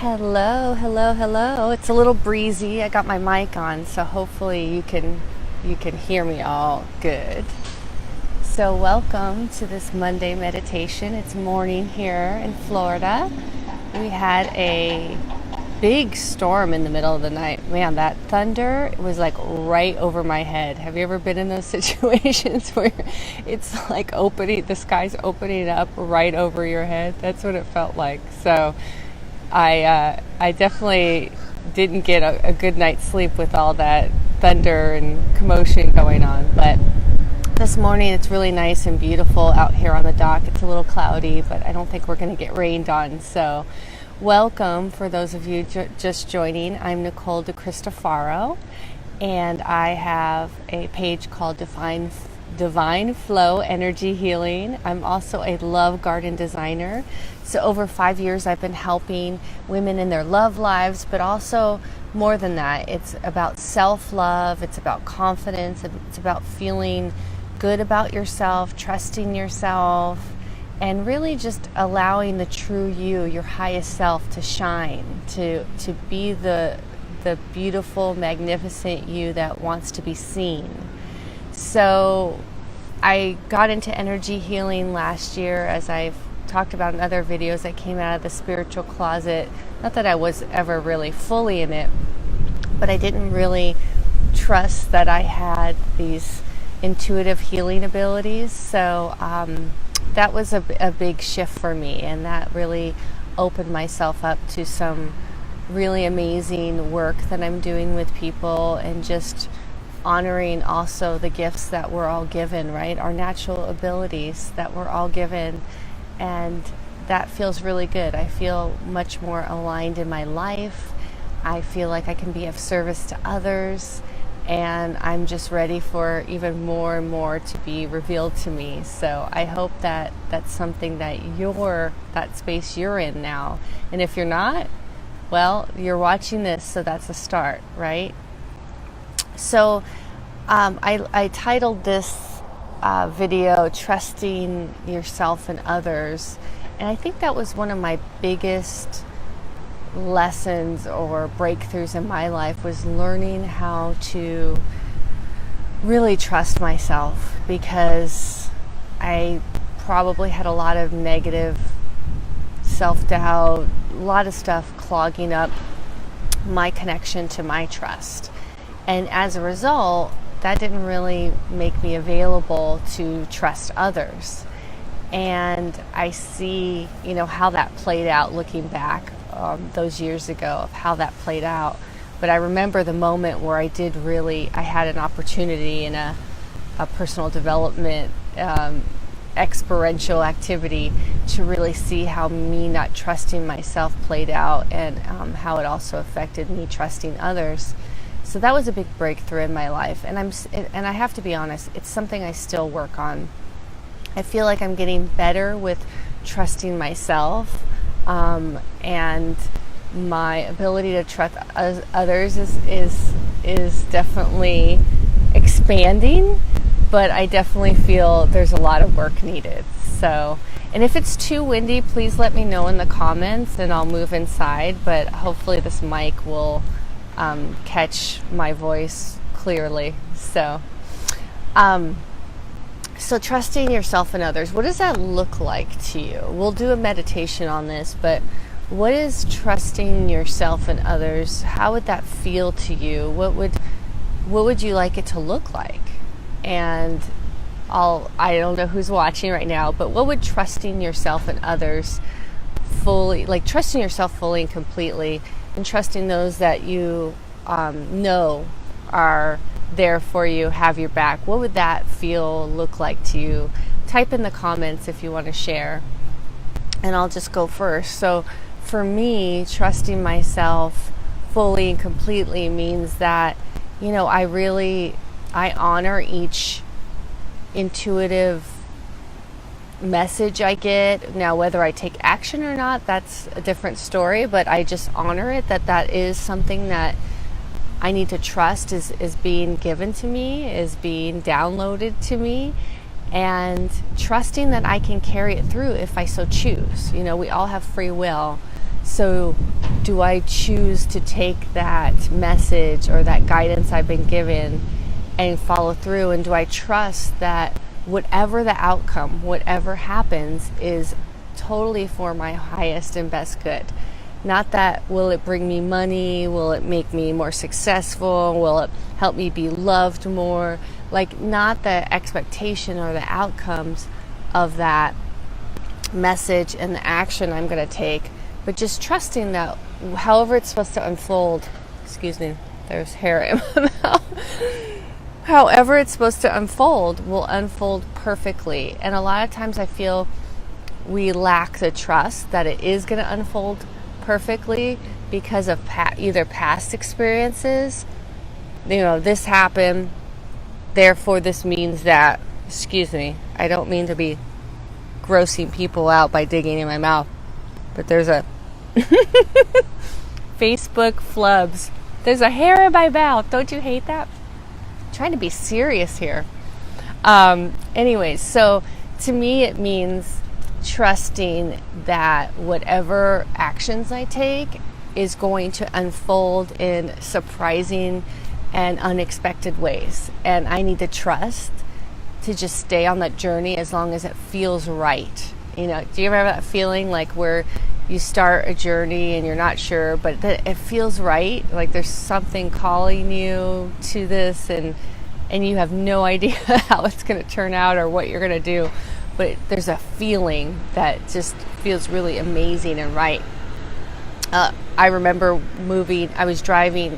Hello, hello, hello. It's a little breezy. I got my mic on, so hopefully you can hear me all good. So welcome to this Monday meditation. It's morning here in Florida. We had a big storm in the middle of the night. Man, that thunder was like right over my head. Have you ever been in those situations where it's like the sky's opening up right over your head? That's what it felt like. So I definitely didn't get a good night's sleep with all that thunder and commotion going on. But this morning it's really nice and beautiful out here on the dock. It's a little cloudy, but I don't think we're going to get rained on. So welcome for those of you just joining. I'm Nicole dicristafaro, and I have a page called Divine Flow Energy Healing. I'm also a love garden designer. So over 5 years I've been helping women in their love lives, but also more than that. It's about self-love, it's about confidence, it's about feeling good about yourself, trusting yourself, and really just allowing the true you, your highest self, to shine, to be the beautiful, magnificent you that wants to be seen. So I got into energy healing last year, as I've talked about in other videos. I came out of the spiritual closet. Not that I was ever really fully in it, but I didn't really trust that I had these intuitive healing abilities. So that was a big shift for me, and that really opened myself up to some really amazing work that I'm doing with people, and just honoring also the gifts that we're all given, right? Our natural abilities that we're all given. And that feels really good. I feel much more aligned in my life. I feel like I can be of service to others, and I'm just ready for even more and more to be revealed to me. So I hope that that's something that that space you're in now. And if you're not, well, you're watching this, so that's a start, right? So I titled this video Trusting Yourself and Others, and I think that was one of my biggest lessons or breakthroughs in my life, was learning how to really trust myself, because I probably had a lot of negative self-doubt, a lot of stuff clogging up my connection to my trust. And as a result, that didn't really make me available to trust others. And I see, how that played out looking back those years ago, of how that played out. But I remember the moment where I had an opportunity in a personal development experiential activity to really see how me not trusting myself played out, and how it also affected me trusting others. So that was a big breakthrough in my life, and I have to be honest, it's something I still work on. I feel like I'm getting better with trusting myself, and my ability to trust others is definitely expanding, but I definitely feel there's a lot of work needed. So, and if it's too windy, please let me know in the comments, and I'll move inside, but hopefully this mic will catch my voice clearly. So trusting yourself and others, what does that look like to you? We'll do a meditation on this, but what is trusting yourself and others? How would that feel to you? What would you like it to look like? And I don't know who's watching right now, but what would trusting yourself and others trusting yourself fully and completely, and trusting those that you know are there for you, have your back, what would that look like to you? Type in the comments if you want to share, and I'll just go first. So for me, trusting myself fully and completely means that, I honor each intuitive message I get. Now, whether I take action or not, that's a different story, but I just honor it, that is something that I need to trust is being given to me, is being downloaded to me, and trusting that I can carry it through if I so choose. We all have free will. So do I choose to take that message or that guidance I've been given and follow through? And do I trust that whatever the outcome, whatever happens, is totally for my highest and best good? Not that, will it bring me money? Will it make me more successful? Will it help me be loved more? Like, not the expectation or the outcomes of that message and the action I'm going to take, but just trusting that however it's supposed to unfold, excuse me, there's hair in my mouth, however it's supposed to unfold will unfold perfectly. And a lot of times I feel we lack the trust that it is going to unfold perfectly because of either past experiences, this happened, therefore this means that, excuse me, I don't mean to be grossing people out by digging in my mouth, but there's a Facebook flubs. There's a hair in my mouth. Don't you hate that? I'm trying to be serious here. Anyways, so to me it means trusting that whatever actions I take is going to unfold in surprising and unexpected ways. And I need to trust to just stay on that journey as long as it feels right. Do you ever have that feeling like where you start a journey and you're not sure, but that it feels right, like there's something calling you to this, and you have no idea how it's going to turn out or what you're going to do, but there's a feeling that just feels really amazing and right. I remember I was driving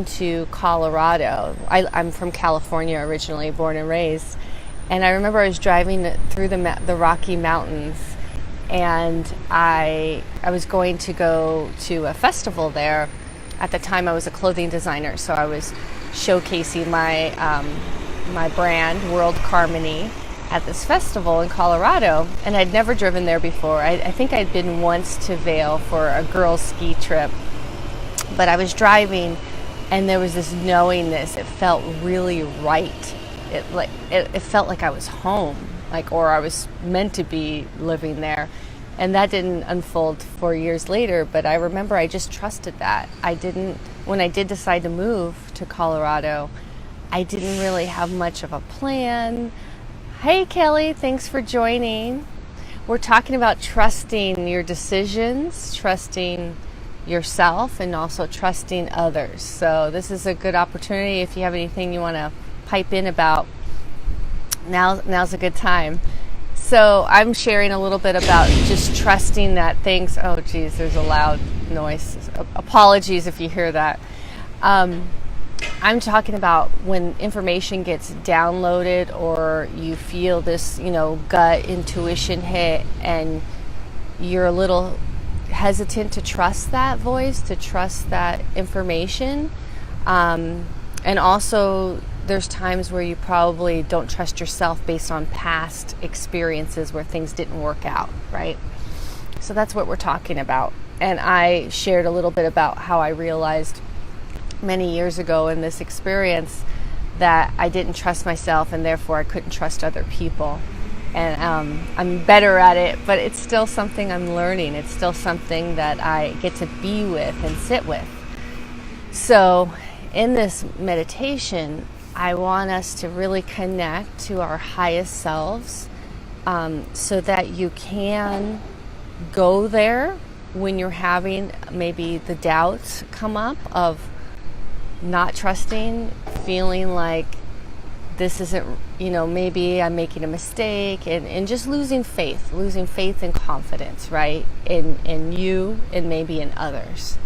to Colorado. I'm from California originally, born and raised. And I remember I was driving through the Rocky Mountains, and I was going to go to a festival there. At the time I was a clothing designer, so I was showcasing my brand, World Carmony, at this festival in Colorado. And I'd never driven there before. I think I'd been once to Vail for a girls' ski trip. But I was driving, and there was this knowingness. It felt really right. It felt like I was home, or I was meant to be living there. And that didn't unfold for years later, but I remember I just trusted that. When I did decide to move to Colorado, I didn't really have much of a plan. Hey Kelly, thanks for joining. We're talking about trusting your decisions, trusting yourself, and also trusting others. So this is a good opportunity. If you have anything you want to pipe in about, now's a good time. So I'm sharing a little bit about just trusting that things, oh geez, there's a loud noise. Apologies if you hear that. I'm talking about when information gets downloaded, or you feel this, gut intuition hit, and you're a little hesitant to trust that voice, to trust that information. And also there's times where you probably don't trust yourself based on past experiences where things didn't work out, right? So that's what we're talking about. And I shared a little bit about how I realized many years ago in this experience that I didn't trust myself, and therefore I couldn't trust other people. And I'm better at it, but it's still something I'm learning. It's still something that I get to be with and sit with. So in this meditation, I want us to really connect to our highest selves, so that you can go there when you're having maybe the doubts come up of not trusting, feeling like this isn't, maybe I'm making a mistake, and just losing faith and confidence, right? In you and maybe in others.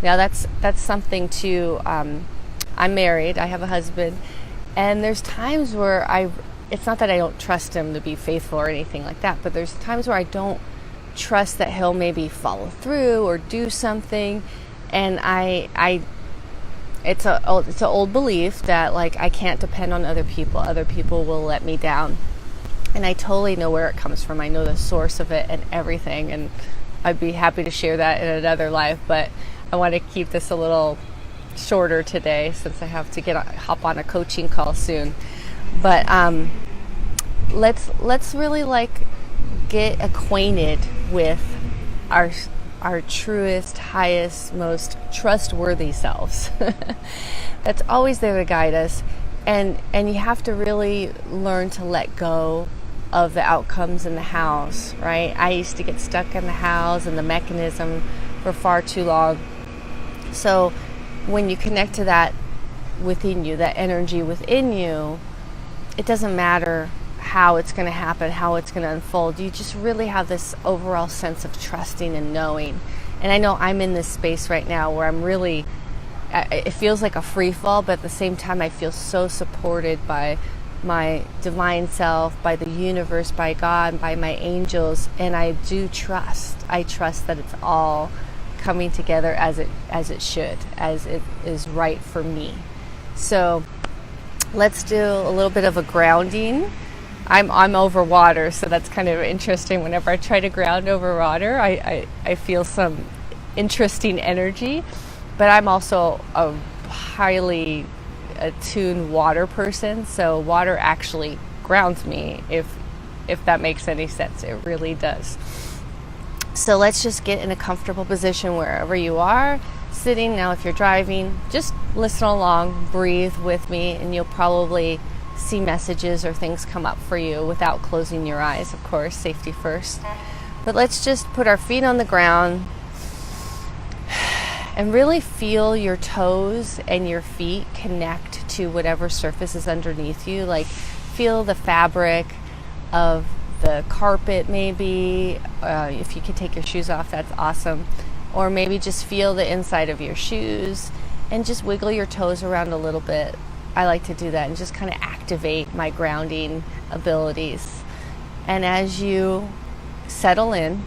Now that's something too. I'm married, I have a husband, and there's times where it's not that I don't trust him to be faithful or anything like that, but there's times where I don't trust that he'll maybe follow through or do something, and it's an old belief that I can't depend on other people will let me down. And I totally know where it comes from. I know the source of it and everything, and I'd be happy to share that in another life, but I want to keep this a little shorter today since I have to hop on a coaching call soon. But let's really get acquainted with our our truest, highest, most trustworthy selves. That's always there to guide us. And you have to really learn to let go of the outcomes in the hows, right? I used to get stuck in the hows and the mechanism for far too long. So when you connect to that within you, that energy within you, it doesn't matter how it's going to happen, how it's going to unfold. You just really have this overall sense of trusting and knowing. And I know I'm in this space right now where I'm really, it feels like a free fall, but at the same time I feel so supported by my divine self, by the universe, by God, by my angels. And I do trust. I trust that it's all coming together as it should, as it is right for me. So let's do a little bit of a grounding. I'm over water, so that's kind of interesting. Whenever I try to ground over water, I feel some interesting energy, but I'm also a highly attuned water person, so water actually grounds me, if that makes any sense. It really does. So let's just get in a comfortable position wherever you are sitting. Now if you're driving, just listen along, breathe with me, and you'll probably see messages or things come up for you without closing your eyes, of course, safety first. But let's just put our feet on the ground and really feel your toes and your feet connect to whatever surface is underneath you. Like feel the fabric of the carpet maybe. If you can take your shoes off, that's awesome. Or maybe just feel the inside of your shoes and just wiggle your toes around a little bit. I like to do that and just kind of activate my grounding abilities. And as you settle in,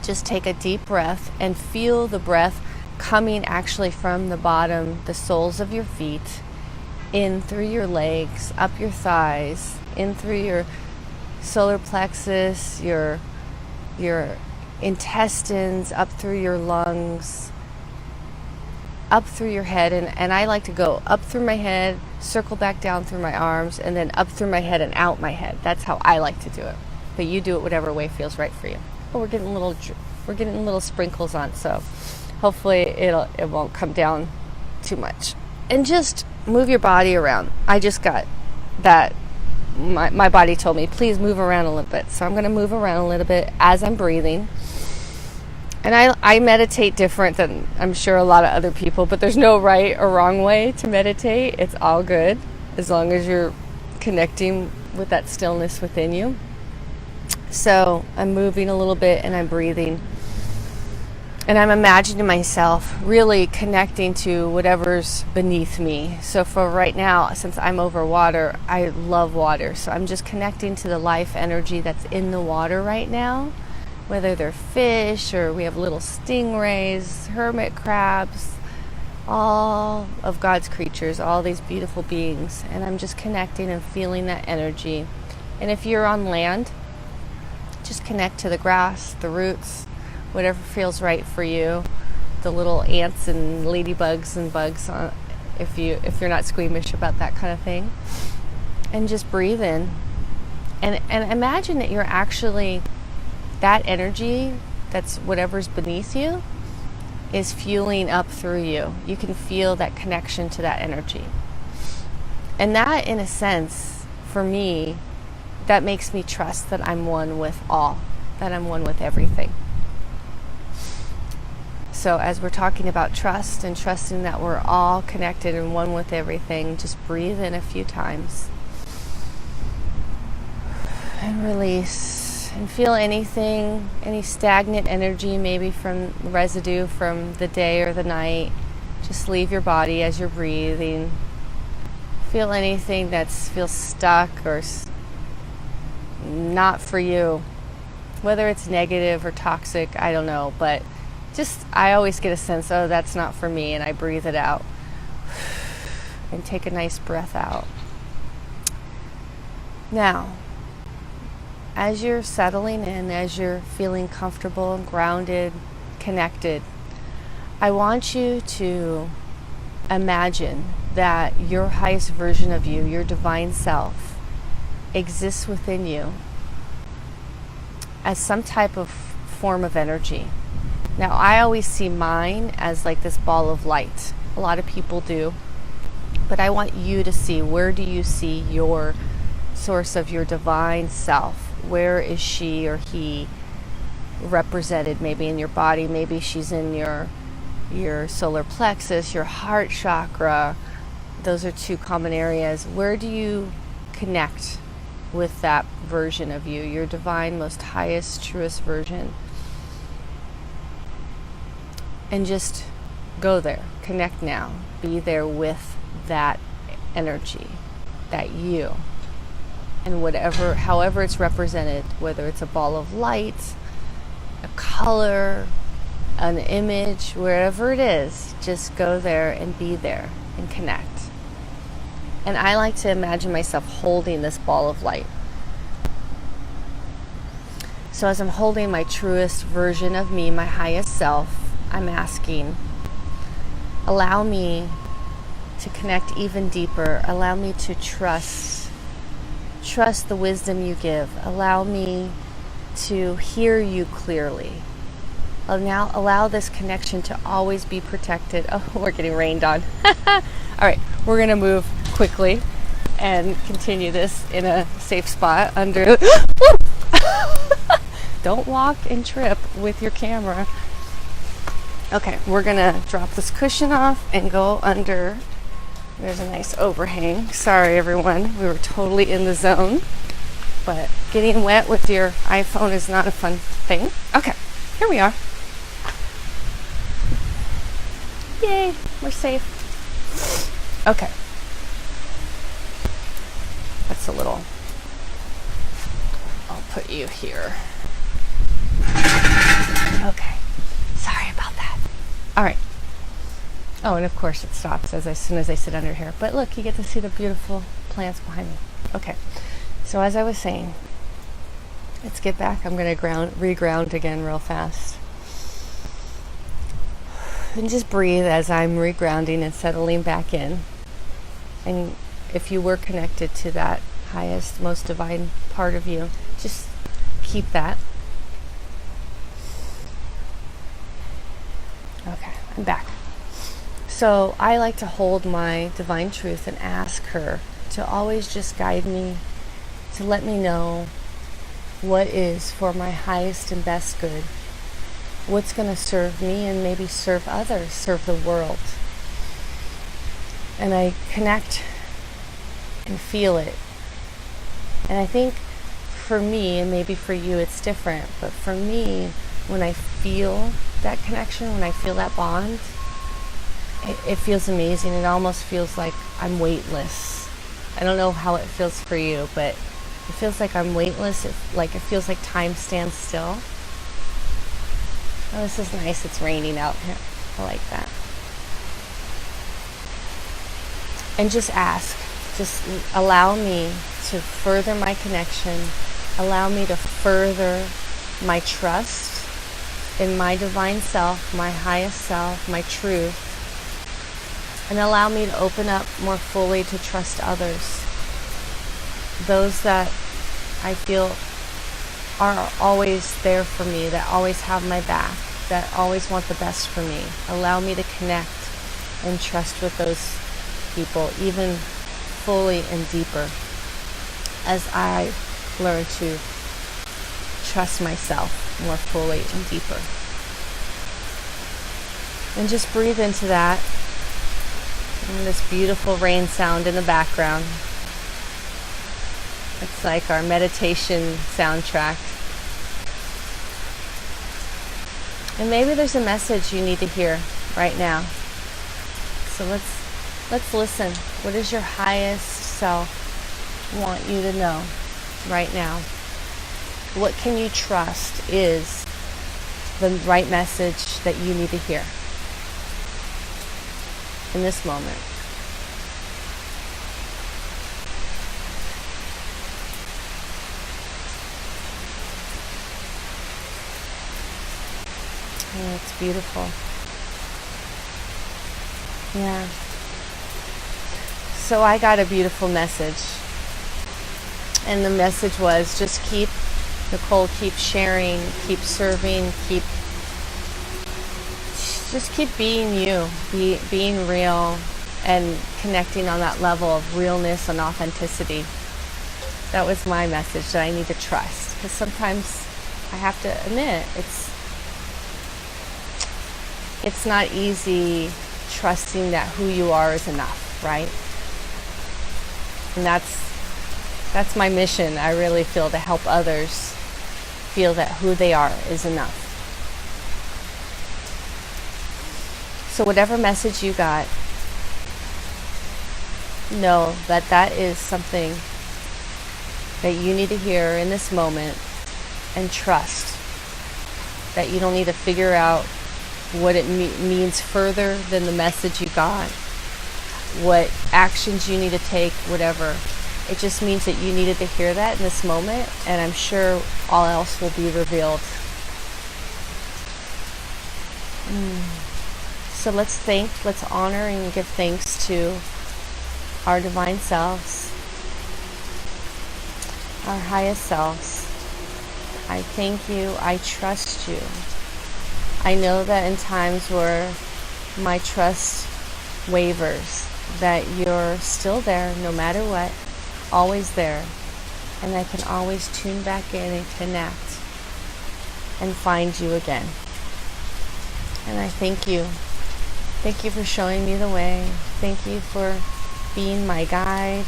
just take a deep breath and feel the breath coming actually from the bottom, the soles of your feet, in through your legs, up your thighs, in through your solar plexus, your intestines, up through your lungs, up through your head, and I like to go up through my head, circle back down through my arms, and then up through my head and out my head. That's how I like to do it. But you do it whatever way feels right for you. But we're getting little sprinkles on, so hopefully it won't come down too much. And just move your body around. I just got that. My body told me, please move around a little bit. So I'm going to move around a little bit as I'm breathing. And I meditate different than I'm sure a lot of other people, but there's no right or wrong way to meditate. It's all good as long as you're connecting with that stillness within you. So I'm moving a little bit and I'm breathing. And I'm imagining myself really connecting to whatever's beneath me. So for right now, since I'm over water, I love water. So I'm just connecting to the life energy that's in the water right now. Whether they're fish or we have little stingrays, hermit crabs, all of God's creatures, all these beautiful beings. And I'm just connecting and feeling that energy. And if you're on land, just connect to the grass, the roots, whatever feels right for you. The little ants and ladybugs and bugs, if you're not squeamish about that kind of thing. And just breathe in. And imagine that you're actually, that energy, that's whatever's beneath you, is fueling up through you. You can feel that connection to that energy. And that, in a sense, for me, that makes me trust that I'm one with all, that I'm one with everything. So as we're talking about trust and trusting that we're all connected and one with everything, just breathe in a few times. And release. And feel anything, any stagnant energy, maybe from residue from the day or the night. Just leave your body as you're breathing. Feel anything that feels stuck or not for you. Whether it's negative or toxic, I don't know. But just, I always get a sense, oh, that's not for me. And I breathe it out. And take a nice breath out. Now, as you're settling in, as you're feeling comfortable and grounded, connected, I want you to imagine that your highest version of you, your divine self, exists within you as some type of form of energy. Now, I always see mine as like this ball of light. A lot of people do. But I want you to see, where do you see your source of your divine self? Where is she or he represented? Maybe in your body, maybe she's in your solar plexus, your heart chakra. Those are two common areas. Where do you connect with that version of you, your divine, most highest, truest version? And just go there, connect now, be there with that energy, that you, and whatever, however it's represented, whether it's a ball of light, a color, an image, wherever it is, just go there and be there and connect. And I like to imagine myself holding this ball of light. So as I'm holding my truest version of me, my highest self, I'm asking, allow me to connect even deeper. Allow me to trust the wisdom you give. Allow me to hear you clearly. Now allow this connection to always be protected. Oh, we're getting rained on. All right, we're gonna move quickly and continue this in a safe spot under. Don't walk and trip with your camera. Okay, we're gonna drop this cushion off and go under. There's a nice overhang. Sorry everyone, we were totally in the zone, but getting wet with your iPhone is not a fun thing. Okay, here we are. Yay, we're safe. Okay. That's a little, I'll put you here. Okay, sorry about that. All right. Oh, and of course it stops as soon as I sit under here. But look, you get to see the beautiful plants behind me. Okay, so as I was saying, let's get back. I'm going to reground again real fast. And just breathe as I'm regrounding and settling back in. And if you were connected to that highest, most divine part of you, just keep that. Okay, I'm back. So I like to hold my divine truth and ask her to always just guide me, to let me know what is for my highest and best good, what's going to serve me and maybe serve others, serve the world. And I connect and feel it. And I think for me, and maybe for you it's different, but for me, when I feel that connection, when I feel that bond, it feels amazing. It almost feels like I'm weightless. I don't know how it feels for you, but it feels like I'm weightless. It feels like time stands still. Oh, this is nice. It's raining out here. I like that. And just ask. Just allow me to further my connection. Allow me to further my trust in my divine self, my highest self, my truth. And allow me to open up more fully to trust others. Those that I feel are always there for me, that always have my back, that always want the best for me. Allow me to connect and trust with those people even fully and deeper as I learn to trust myself more fully and deeper. And just breathe into that. And this beautiful rain sound in the background. It's like our meditation soundtrack. And maybe there's a message you need to hear right now. So let's listen. What does your highest self want you to know right now? What can you trust is the right message that you need to hear in this moment? Oh, it's beautiful. Yeah. So I got a beautiful message. And the message was just keep Nicole, keep sharing, keep serving, just keep being you, being real, and connecting on that level of realness and authenticity. That was my message, that I need to trust. Because sometimes I have to admit, it's not easy trusting that who you are is enough, right? And that's my mission. I really feel, to help others feel that who they are is enough. So whatever message you got, know that that is something that you need to hear in this moment, and trust that you don't need to figure out what it means further than the message you got, what actions you need to take, whatever. It just means that you needed to hear that in this moment, and I'm sure all else will be revealed. So let's honor and give thanks to our divine selves, our highest selves. I thank you. I trust you. I know that in times where my trust wavers, that you're still there no matter what, always there, and I can always tune back in and connect and find you again. And I thank you. Thank you for showing me the way. Thank you for being my guide.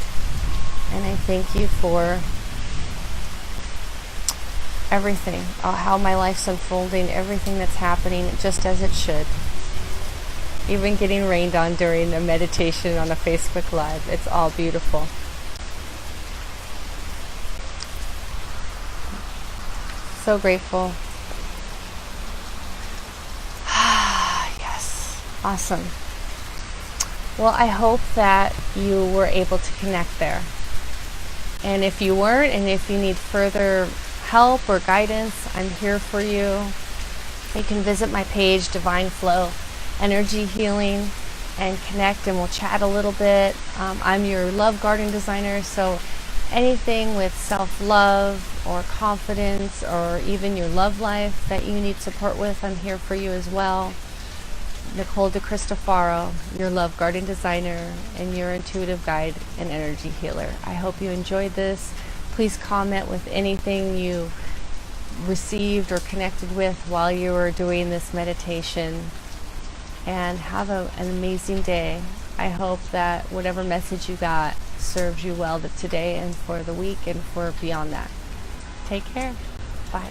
And I thank you for everything, how my life's unfolding, everything that's happening just as it should. Even getting rained on during a meditation on a Facebook Live. It's all beautiful. So grateful. Yes. Awesome. Well, I hope that you were able to connect there. And if you weren't, and if you need further help or guidance, I'm here for you. You can visit my page, Divine Flow Energy Healing, and connect, and we'll chat a little bit. I'm your love garden designer, so anything with self-love or confidence, or even your love life that you need support with, I'm here for you as well. Nicole dicristafaro, your love garden designer and your intuitive guide and energy healer. I hope you enjoyed this. Please comment with anything you received or connected with while you were doing this meditation, and have an amazing day. I hope that whatever message you got serves you well today and for the week and for beyond that. Take care. Bye.